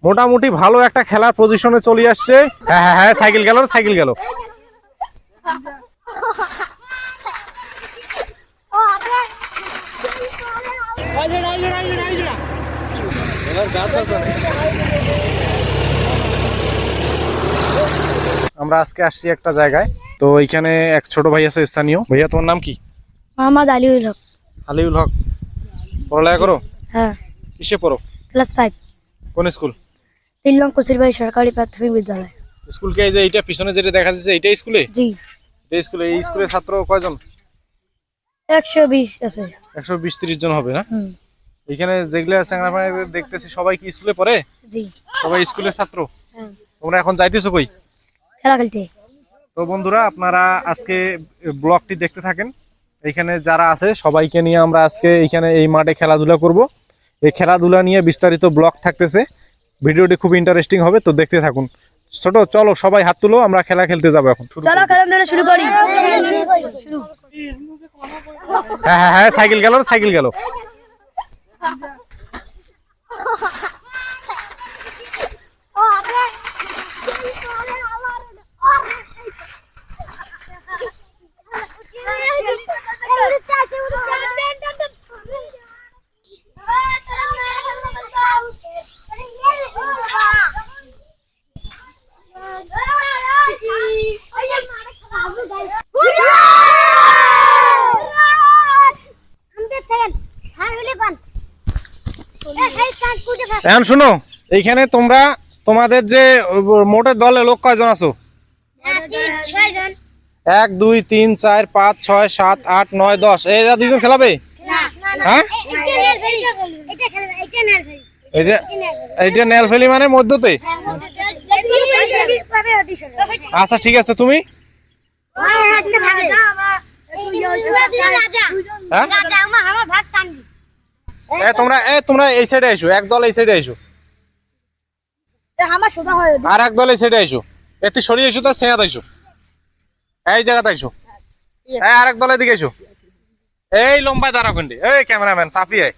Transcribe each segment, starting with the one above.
মোটামুটি ভালো একটা খেলার পজিশনে চলে আসছে। হ্যাঁ হ্যাঁ হ্যাঁ, সাইকেল গেল সাইকেল গেল। আমরা আজকে আসছি একটা জায়গায়, তো এখানে এক ছোট ভাই আছে স্থানীয়। ভাইয়া তোমার নাম কি? মোহাম্মদ আলিউল হক। আলিউল হক, পড়ালেখা করো? হ্যাঁ, কিসে পড়ো? ক্লাস 5, কোন স্কুল? 3 নং কচুরিবাড়ি সরকারি প্রাথমিক বিদ্যালয়। স্কুল কে? এই যে এইটা পিছনে যেটা দেখা যাচ্ছে এইটাই স্কুলে? জি। এই স্কুলে, এই স্কুলের ছাত্র কয়জন? 120 আছে। 120-30 জন হবে না? হুম। এখানে যেগুলো চ্যাংড়াপাড়া দেখতেছি সবাই কি স্কুলে পড়ে? জি। সবাই স্কুলের ছাত্র? হ্যাঁ। তোমরা এখন যাইতেছো কই? খেলা খেলতে। তো বন্ধুরা, আপনারা আজকে ব্লগটি দেখতে থাকেন। এখানে যারা আছে সবাইকে নিয়ে আমরা আজকে এইখানে এই মাঠে খেলাধুলা করব। এই খেলাধুলা নিয়ে বিস্তারিত ব্লগ থাকতেছে। ভিডিওটি খুব ইন্টারেস্টিং হবে, তো দেখতে থাকুন। ছোট, চলো সবাই হাত তুলো, আমরা খেলা খেলতে যাবো এখন। চলো খেলা শুরু করি। হ্যাঁ হ্যাঁ হ্যাঁ, সাইকেল গেল সাইকেল গেল। এখন শুনো, এইখানে তোমরা তোমাদের যে মোটের দলে লোক কয়জন আছো? 1 2 3 4 5 6 7 8 9 10। এরা দুইজন খেলাবে? হ্যাঁ, এইটা নেলফেলি মানে মধ্যতে? আচ্ছা ঠিক আছে, তুমি? তোমরা এই সাইডে আইসো, এক দল এই সাইডে আইসো, আর এক দল এই সাইডে আইসো। এতে সরিয়ে আইসো, তো সেয়াত আইসো, এই জায়গাতে আইসো। এই আরেক দলের দিকে আইসো, এই লম্বায় দাঁড়াও কিন্তু। এই ক্যামেরাম্যান সাফিয়ে,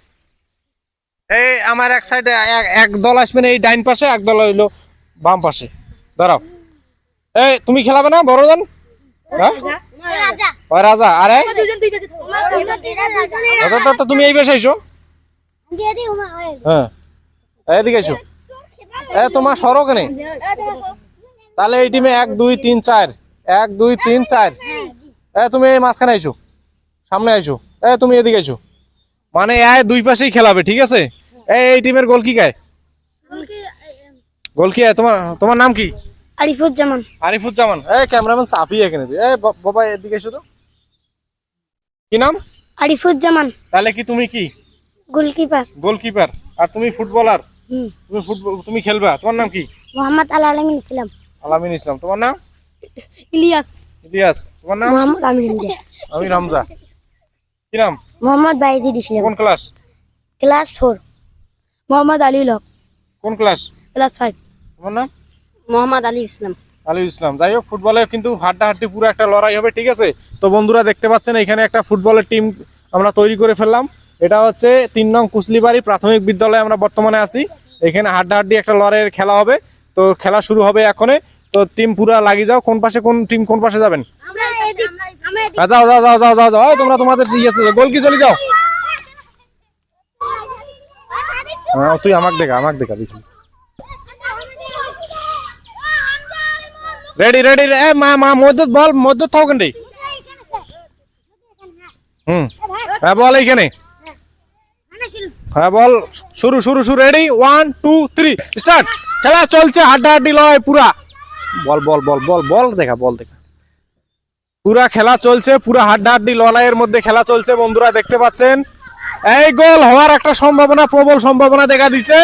এই আমার এক সাইডে এক দল আসবেন এই ডাইন পাশে, এক দল হইলো বাম পাশে। দাঁড়াও। এই তুমি খেলাবে না বড়জন? হ্যাঁ, ওই রাজা। আরে তুমি এই পাশে আইসো। হ্যাঁ, এদিকে আইসো। তোমার সরো কেনে? তাহলে এই টিমে 1 2 3 4, 1 2 3 4। তুমি এই মাঝখানে আইসো, সামনে আইসো। তুমি এদিকে আইসো, মানে দুই পাশেই খেলাবে, ঠিক আছে? এই টিমের গোল কি গায়? গোল কি? তোমার নাম কি? আরিফুজ্জামান। আরিফুজ্জামান। এই ক্যামেরাম্যান সাফি এখানে। এই বাবা এদিকে এসো তো। কি নাম? আরিফুজ্জামান। তাহলে কি তুমি কি? গোলকিপার। গোলকিপার। আর তুমি ফুটবলার? তুমি খেলবা। তোমার নাম কি? মোহাম্মদ আলামিন ইসলাম। আলামিন ইসলাম। তোমার নাম? ইলিয়াস। ইলিয়াস। তোমার নাম? মোহাম্মদ আমির হামজা। আমির হামজা। কি নাম? মোহাম্মদ বাইজিদ ইসলাম। কোন ক্লাস? ক্লাস 4। মোহাম্মদ আলিউল হক। কোন ক্লাস? ক্লাস 5। তোমার নাম? মোহাম্মদ আলী ইসলাম। আলী ইসলাম। যাই হোক, ফুটবলে কিন্তু হাড্ডাহাড্ডি পুরো একটা লড়াই হবে, ঠিক আছে? তো বন্ধুরা দেখতে পাচ্ছেন এখানে একটা ফুটবলের টিম আমরা তৈরি করে ফেললাম। এটা হচ্ছে 3 নং কুচলিবাড়ি প্রাথমিক বিদ্যালয়ে আমরা বর্তমানে আছি। এখানে হাড্ডাহাড্ডি একটা লড়াইয়ের খেলা হবে। তো খেলা শুরু হবে এখনই। তো টিম পুরা লাগিয়ে যাও। কোন পাশে কোন টিম কোন পাশে যাবেন? যাও যাও যাও যাও যাও যাও। তোমরা তোমাদের গোল কি চলে যাও। হ্যাঁ, তুই আমাকে দেখা দেখি। Ready ready. মা মজুদ বল, মজুদ থাও কেন? হ্যাঁ বল এইখানে। হ্যাঁ বল, শুরু শুরু শুরু। Ready 1 2 3 start. খেলা চলছে, হাড্ডাহাড্ডি লড়াই পুরা। বল বল বল বল বল দেখা, বল দেখা। পুরা খেলা চলছে, পুরা হাড্ডাহাড্ডি লড়াইয়ের মধ্যে খেলা চলছে। বন্ধুরা দেখতে পাচ্ছেন এই গোল হওয়ার একটা সম্ভাবনা, প্রবল সম্ভাবনা দেখা দিচ্ছে।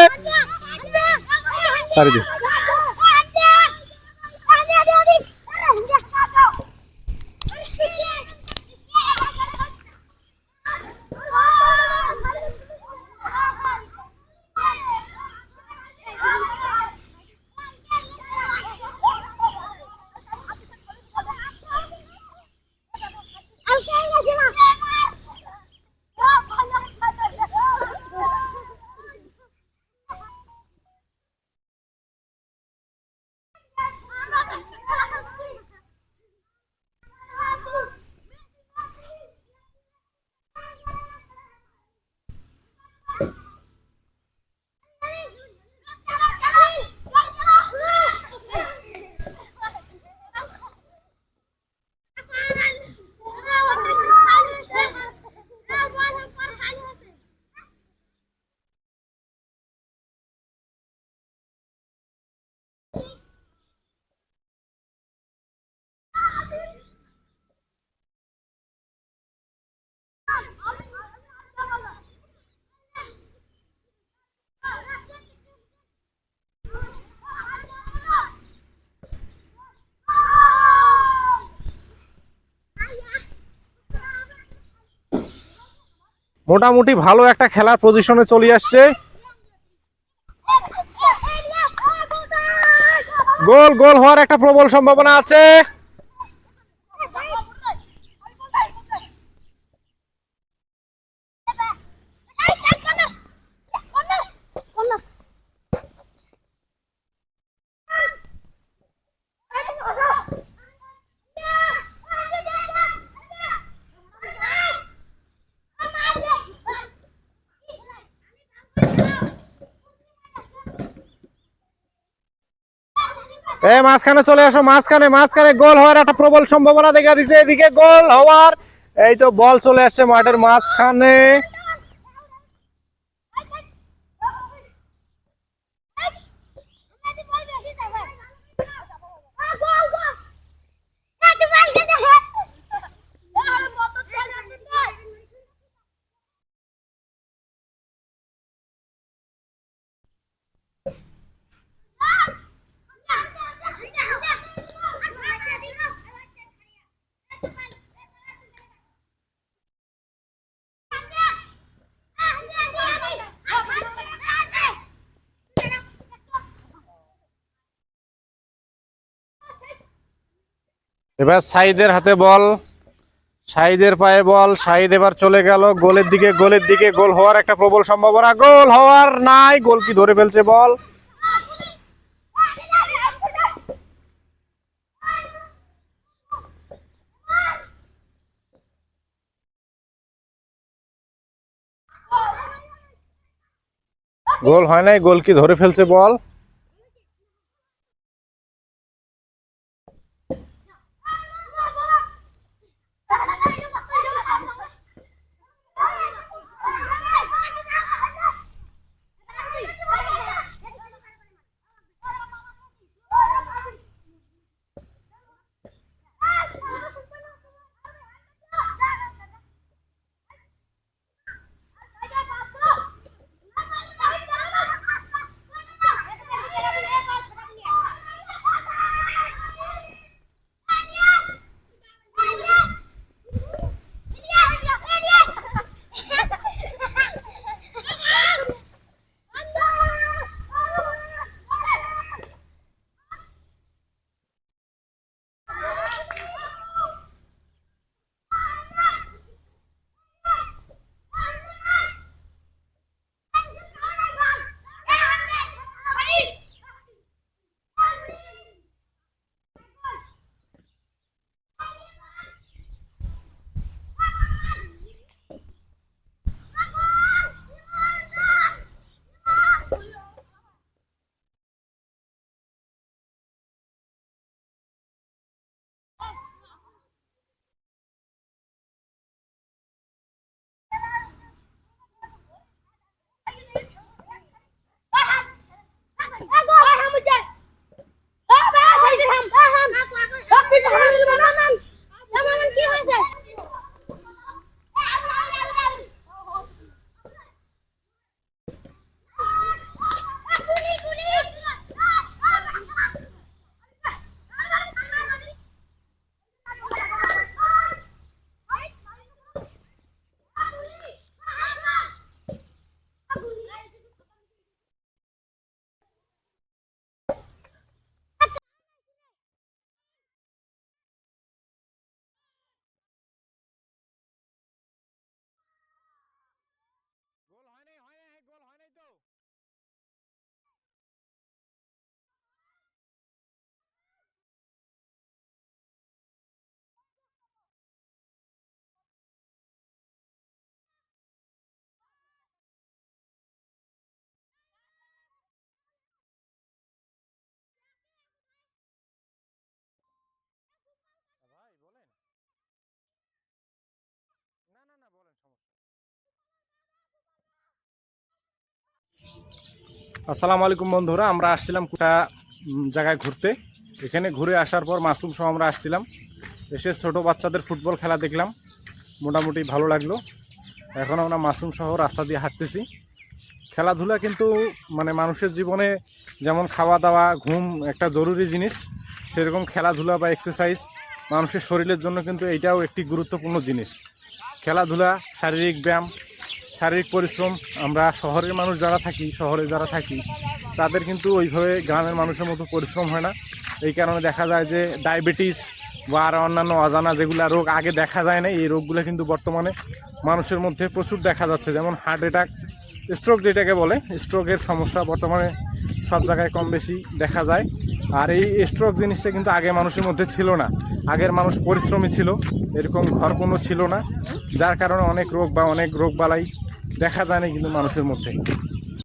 মোটামুটি ভালো একটা খেলার পজিশনে চলে আসছে। গোল গোল হওয়ার একটা প্রবল সম্ভাবনা আছে। মাঝখানে চলে আসো, মাঝখানে মাঝখানে গোল হওয়ার একটা প্রবল সম্ভাবনা দেখা দিছে। এদিকে গোল হওয়ার, এই তো বল চলে আসছে মাঠের মাঝখানে। এবার সাইদের হাতে বল, শাহিদের পায়ে বল, শাহিদ এবার চলে গেল গোলের দিকে, গোলের দিকে গোল হওয়ার একটা প্রবল সম্ভাবনা। গোল হওয়ার নাই, গোল কি ধরে ফেলছে বল। গোল হয় নাই, গোল কি ধরে ফেলছে বল। আসসালামু আলাইকুম বন্ধুরা, আমরা আসছিলাম একটা জায়গায় ঘুরতে। এখানে ঘুরে আসার পর মাসুম সহ আমরা আসছিলাম, এসে ছোট বাচ্চাদের ফুটবল খেলা দেখলাম, মোটামুটি ভালো লাগলো। এখন আমরা মাসুম সহ রাস্তা দিয়ে হাঁটতেছি। খেলাধুলা কিন্তু মানে মানুষের জীবনে যেমন খাওয়া দাওয়া ঘুম একটা জরুরি জিনিস, সেরকম খেলাধুলা বা এক্সারসাইজ মানুষের শরীরের জন্য কিন্তু এইটাও একটি গুরুত্বপূর্ণ জিনিস। খেলাধুলা, শারীরিক ব্যায়াম শারীরিক পরিশ্রম আমরা শহরের মানুষ যারা থাকি, শহরে যারা থাকি তাদের কিন্তু ওইভাবে গ্রামের মানুষের মতো পরিশ্রম হয় না। এই কারণে দেখা যায় যে ডায়াবেটিস বা আর অন্যান্য অজানা যেগুলো রোগ আগে দেখা যায় না, এই রোগগুলো কিন্তু বর্তমানে মানুষের মধ্যে প্রচুর দেখা যাচ্ছে। যেমন হার্ট অ্যাটাক, স্ট্রোক যেটাকে বলে, স্ট্রোকের সমস্যা বর্তমানে সব জায়গায় কম বেশি দেখা যায়। আর এই স্ট্রোক জিনিসটা কিন্তু আগে মানুষের মধ্যে ছিল না। আগের মানুষ পরিশ্রমী ছিল, এরকম ঘর কোনো ছিল না, যার কারণে অনেক রোগ বা অনেক রোগ বালাই দেখা যায় না কিন্তু মানুষের মধ্যে।